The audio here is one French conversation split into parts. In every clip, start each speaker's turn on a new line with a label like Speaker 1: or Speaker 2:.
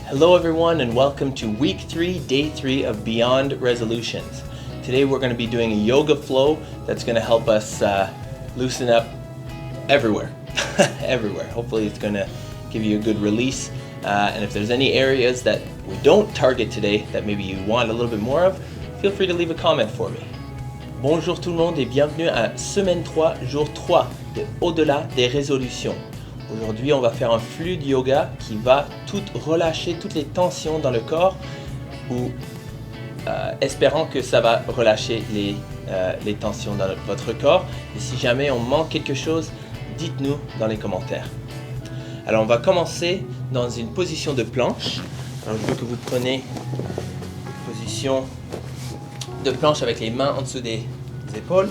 Speaker 1: Hello everyone and welcome to week 3, day 3 of Beyond Resolutions. Today we're going to be doing a yoga flow that's going to help us loosen up everywhere. Everywhere. Hopefully it's going to give you a good release. And if there's any areas that we don't target today that maybe you want a little bit more of, feel free to leave a comment for me. Bonjour tout le monde et bienvenue à Semaine 3, jour 3 de Au-delà des résolutions. Aujourd'hui, on va faire un fluide yoga qui va relâcher toutes les tensions dans le corps ou espérant que ça va relâcher les tensions dans votre corps. Et si jamais on manque quelque chose, dites-nous dans les commentaires. Alors, on va commencer dans une position de planche. Alors, je veux que vous preniez une position de planche avec les mains en dessous des épaules.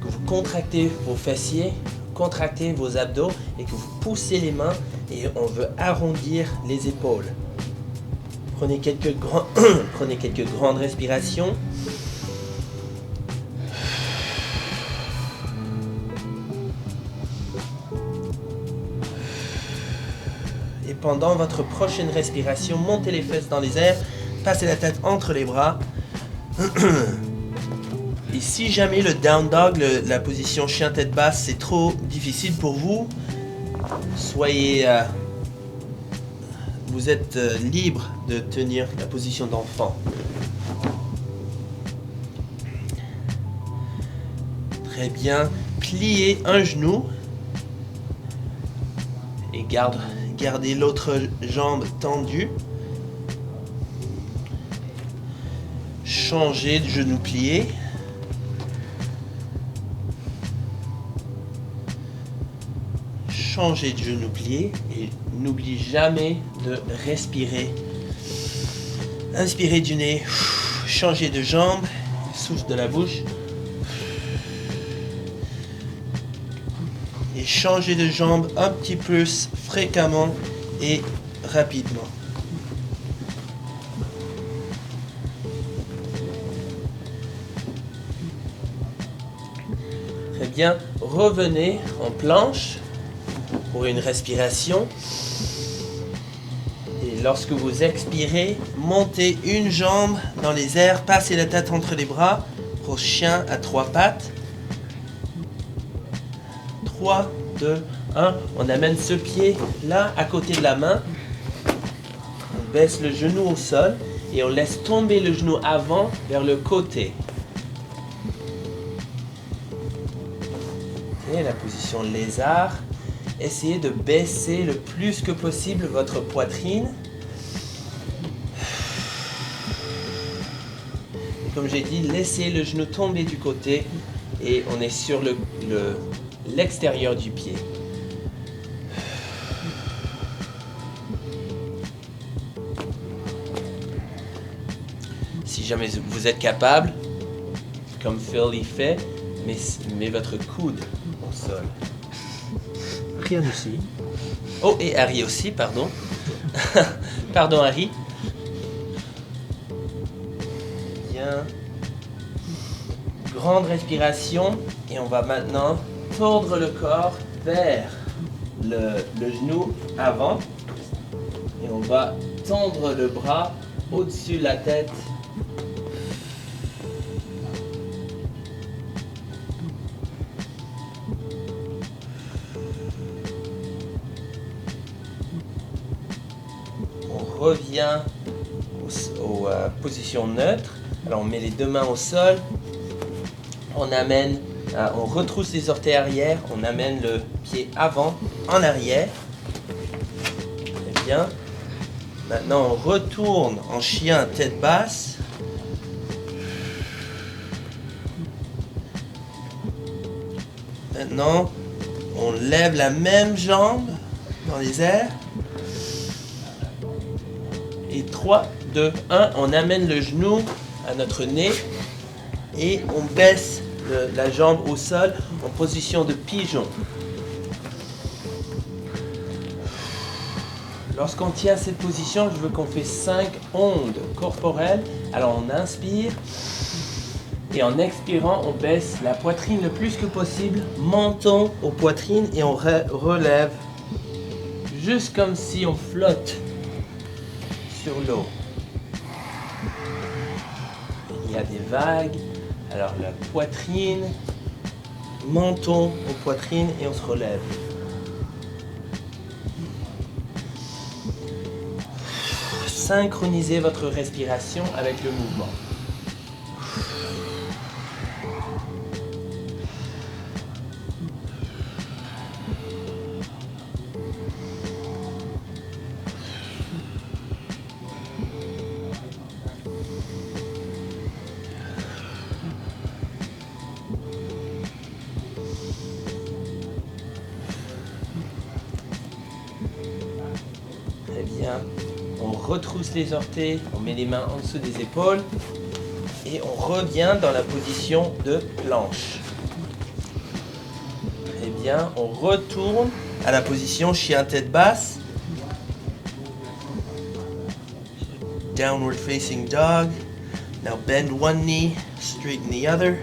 Speaker 1: Que vous contractez vos fessiers. Contractez vos abdos et que vous poussez les mains et on veut arrondir les épaules. Prenez quelques grandes respirations. Et pendant votre prochaine respiration, montez les fesses dans les airs, passez la tête entre les bras. Et si jamais le down dog, la position chien tête basse, c'est trop difficile pour vous, vous êtes libre de tenir la position d'enfant. Très bien. Pliez un genou et gardez l'autre jambe tendue. Changez de genou plié. Changez de genou plié et n'oubliez jamais de respirer. Inspirez du nez, changez de jambe, souffle de la bouche. Et changez de jambe un petit peu fréquemment et rapidement. Très bien, revenez en planche. Pour une respiration. Et lorsque vous expirez, montez une jambe dans les airs, passez la tête entre les bras pour chien à 3 pattes. 3, 2, 1. On amène ce pied là à côté de la main. On baisse le genou au sol et on laisse tomber le genou avant vers le côté. Et la position lézard. Essayez de baisser le plus que possible votre poitrine. Et comme j'ai dit, laissez le genou tomber du côté et on est sur l'extérieur du pied. Si jamais vous êtes capable, comme Phil y fait, mettez votre coude au sol.
Speaker 2: Rien aussi.
Speaker 1: Oh, et Harry aussi, pardon. Pardon, Harry. Bien. Grande respiration. Et on va maintenant tordre le corps vers le genou avant. Et on va tendre le bras au-dessus de la tête. Revient aux positions neutres. Alors on met les deux mains au sol, on retrousse les orteils arrière, on amène le pied avant en arrière. Très bien. Maintenant on retourne en chien tête basse. Maintenant on lève la même jambe dans les airs. Et 3, 2, 1, on amène le genou à notre nez et on baisse la jambe au sol en position de pigeon. Lorsqu'on tient cette position, je veux qu'on fait 5 ondes corporelles. Alors on inspire et en expirant, on baisse la poitrine le plus que possible, menton aux poitrines et on relève juste comme si on flotte sur l'eau. Il y a des vagues, alors la poitrine, menton aux poitrines et on se relève. Synchronisez votre respiration avec le mouvement. Très bien. On retrousse les orteils, on met les mains en dessous des épaules et on revient dans la position de planche. Très bien, on retourne à la position chien tête basse. Downward facing dog. Now bend one knee, straighten the other.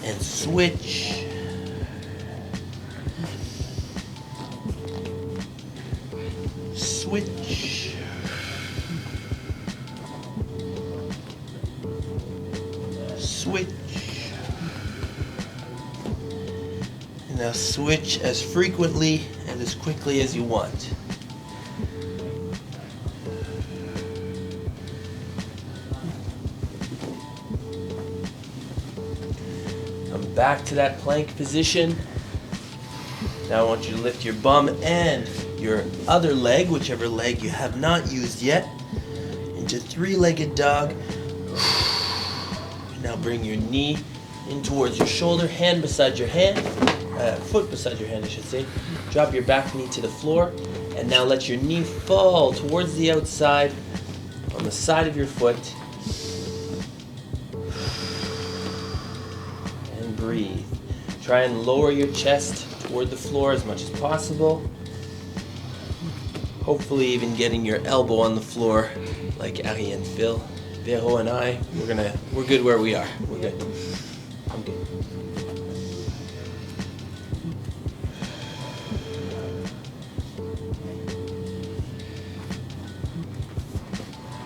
Speaker 1: And switch. Switch. Switch. And now switch as frequently and as quickly as you want. Come back to that plank position. Now I want you to lift your bum and your other leg, whichever leg you have not used yet, into three-legged dog. Now bring your knee in towards your shoulder, hand beside your hand, foot beside your hand, I should say. Drop your back knee to the floor, and now let your knee fall towards the outside on the side of your foot. And breathe. Try and lower your chest toward the floor as much as possible. Hopefully even getting your elbow on the floor like Ari and Phil. Vero and I, we're good where we are. We're good. I'm good.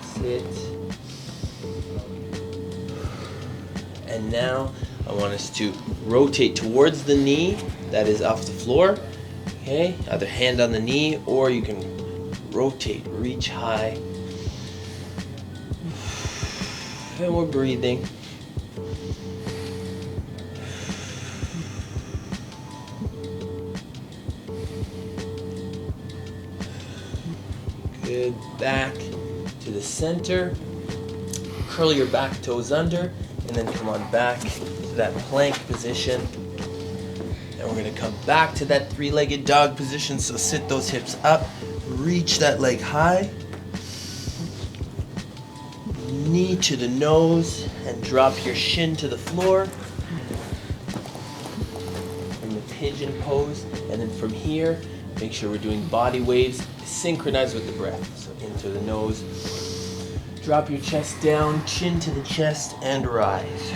Speaker 1: Sit. And now I want us to rotate towards the knee that is off the floor. Okay, either hand on the knee or you can rotate, reach high. And we're breathing. Good. Back to the center. Curl your back toes under and then come on back to that plank position. And we're going to come back to that three-legged dog position. So sit those hips up. Reach that leg high. Knee to the nose and drop your shin to the floor. In the pigeon pose. And then from here, make sure we're doing body waves. Synchronize with the breath. So into the nose. Drop your chest down, chin to the chest, and rise.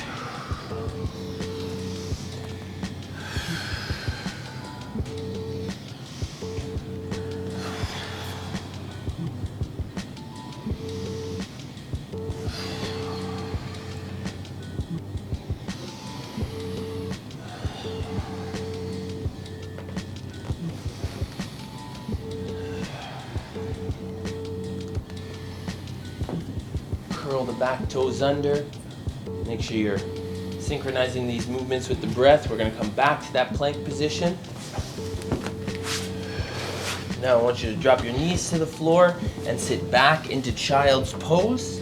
Speaker 1: Curl the back toes under. Make sure you're synchronizing these movements with the breath. We're going to come back to that plank position. Now I want you to drop your knees to the floor and sit back into child's pose.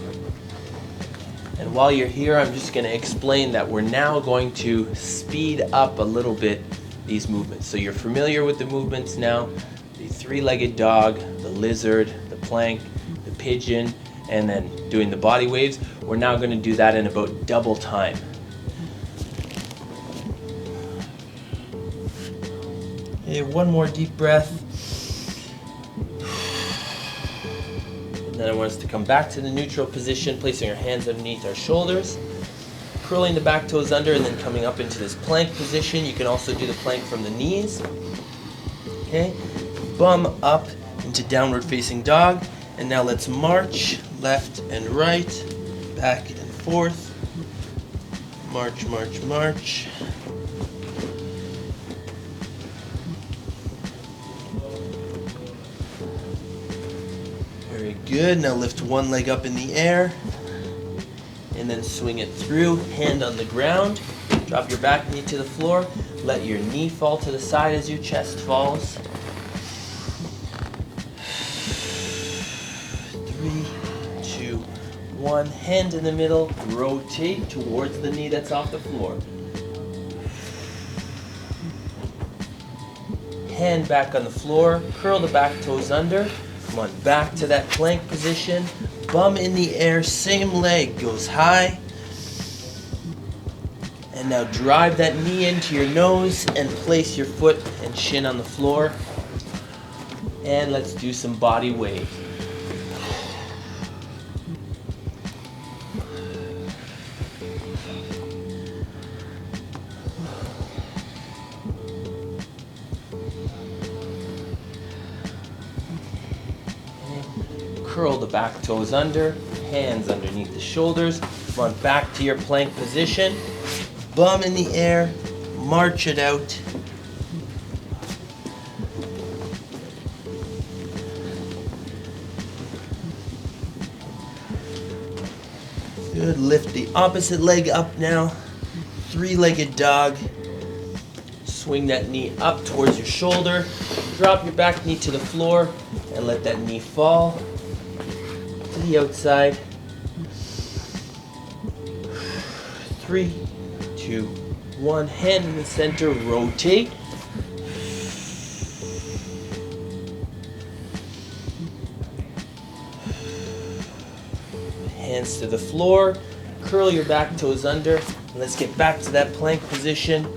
Speaker 1: And while you're here, I'm just going to explain that we're now going to speed up a little bit these movements. So you're familiar with the movements now. The three-legged dog, the lizard, the plank, the pigeon, and then doing the body waves. We're now going to do that in about double time. Okay, one more deep breath. And then I want us to come back to the neutral position, placing our hands underneath our shoulders, curling the back toes under, and then coming up into this plank position. You can also do the plank from the knees. Okay, bum up into downward facing dog. And now let's march left and right, back and forth. March, march, march. Very good. Now lift one leg up in the air and then swing it through, hand on the ground. Drop your back knee to the floor. Let your knee fall to the side as your chest falls. 3, 2, 1. Hand in the middle. Rotate towards the knee that's off the floor. Hand back on the floor. Curl the back toes under. Come on, back to that plank position. Bum in the air, same leg goes high. And now drive that knee into your nose and place your foot and shin on the floor. And let's do some body weight. Curl the back toes under, hands underneath the shoulders. Come on, back to your plank position. Bum in the air, march it out. Good, lift the opposite leg up now. Three-legged dog. Swing that knee up towards your shoulder. Drop your back knee to the floor and let that knee fall to the outside. 3, 2, 1. Hand in the center, rotate. Hands to the floor. Curl your back toes under. And let's get back to that plank position.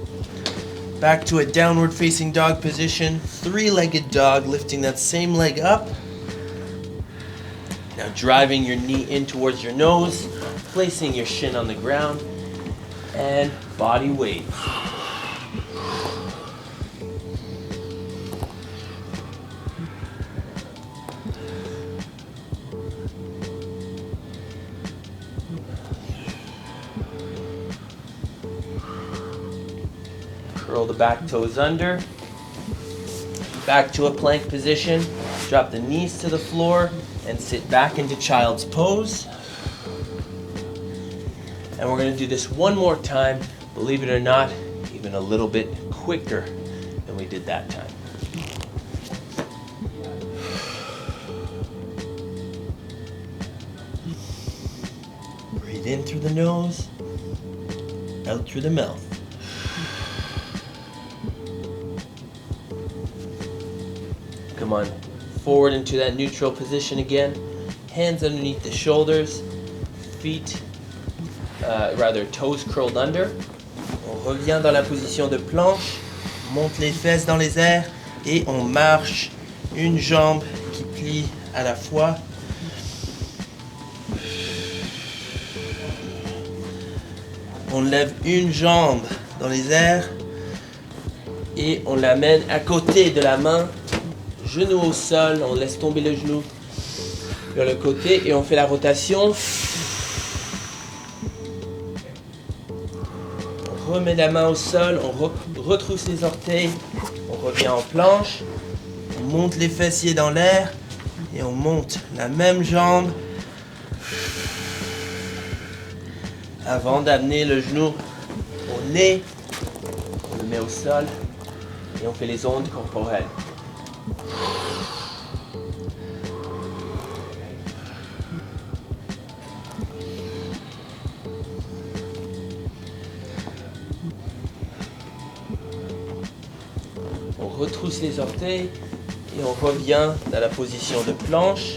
Speaker 1: Back to a downward facing dog position. Three-legged dog, lifting that same leg up. Now driving your knee in towards your nose, placing your shin on the ground, and body weight. Curl the back toes under. Back to a plank position. Drop the knees to the floor and sit back into child's pose. And we're going to do this one more time, believe it or not, even a little bit quicker than we did that time. Breathe in through the nose, out through the mouth. Come on, forward into that neutral position again. Hands underneath the shoulders, feet, toes curled under. On revient dans la position de planche, monte les fesses dans les airs et on marche une jambe qui plie à la fois. On lève une jambe dans les airs et on l'amène à côté de la main. Genou au sol, on laisse tomber le genou vers le côté et on fait la rotation. On remet la main au sol, on retrousse les orteils, on revient en planche, on monte les fessiers dans l'air et on monte la même jambe avant d'amener le genou au nez. On le met au sol et on fait les ondes corporelles. On retrousse les orteils et on revient dans la position de planche.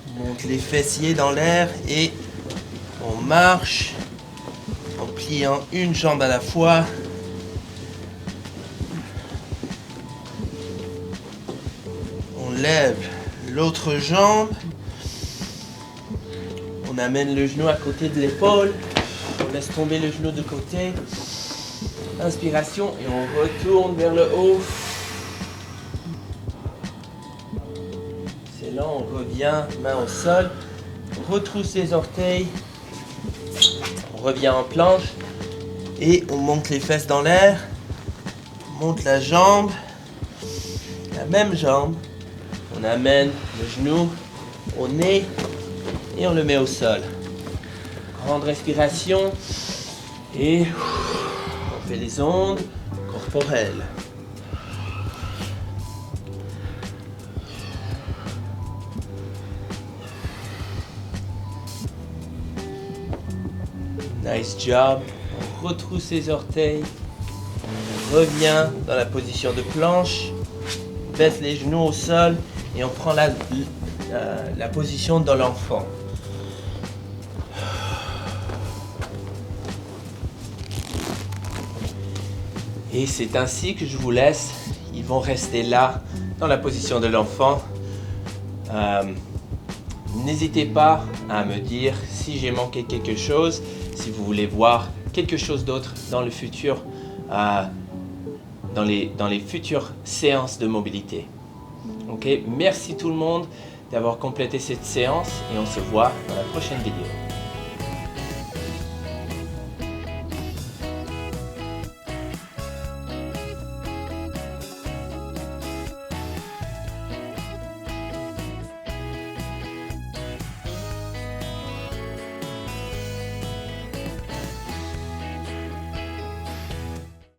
Speaker 1: On monte les fessiers dans l'air et on marche en pliant une jambe à la fois. lève l'autre jambe. On amène le genou à côté de l'épaule. On laisse tomber le genou de côté. Inspiration et on retourne vers le haut. C'est là, on revient, main au sol. On retrousse les orteils. On revient en planche. Et on monte les fesses dans l'air. On monte la jambe. La même jambe. On amène le genou au nez. Et on le met au sol. Grande respiration. Et on fait les ondes corporelles. Nice job. On retrousse les orteils. On revient dans la position de planche. On baisse les genoux au sol. Et on prend la position de l'enfant. Et c'est ainsi que je vous laisse. Ils vont rester là, dans la position de l'enfant. N'hésitez pas à me dire si j'ai manqué quelque chose, si vous voulez voir quelque chose d'autre dans le futur, dans les futures séances de mobilité. Ok, merci tout le monde d'avoir complété cette séance et on se voit dans la prochaine vidéo.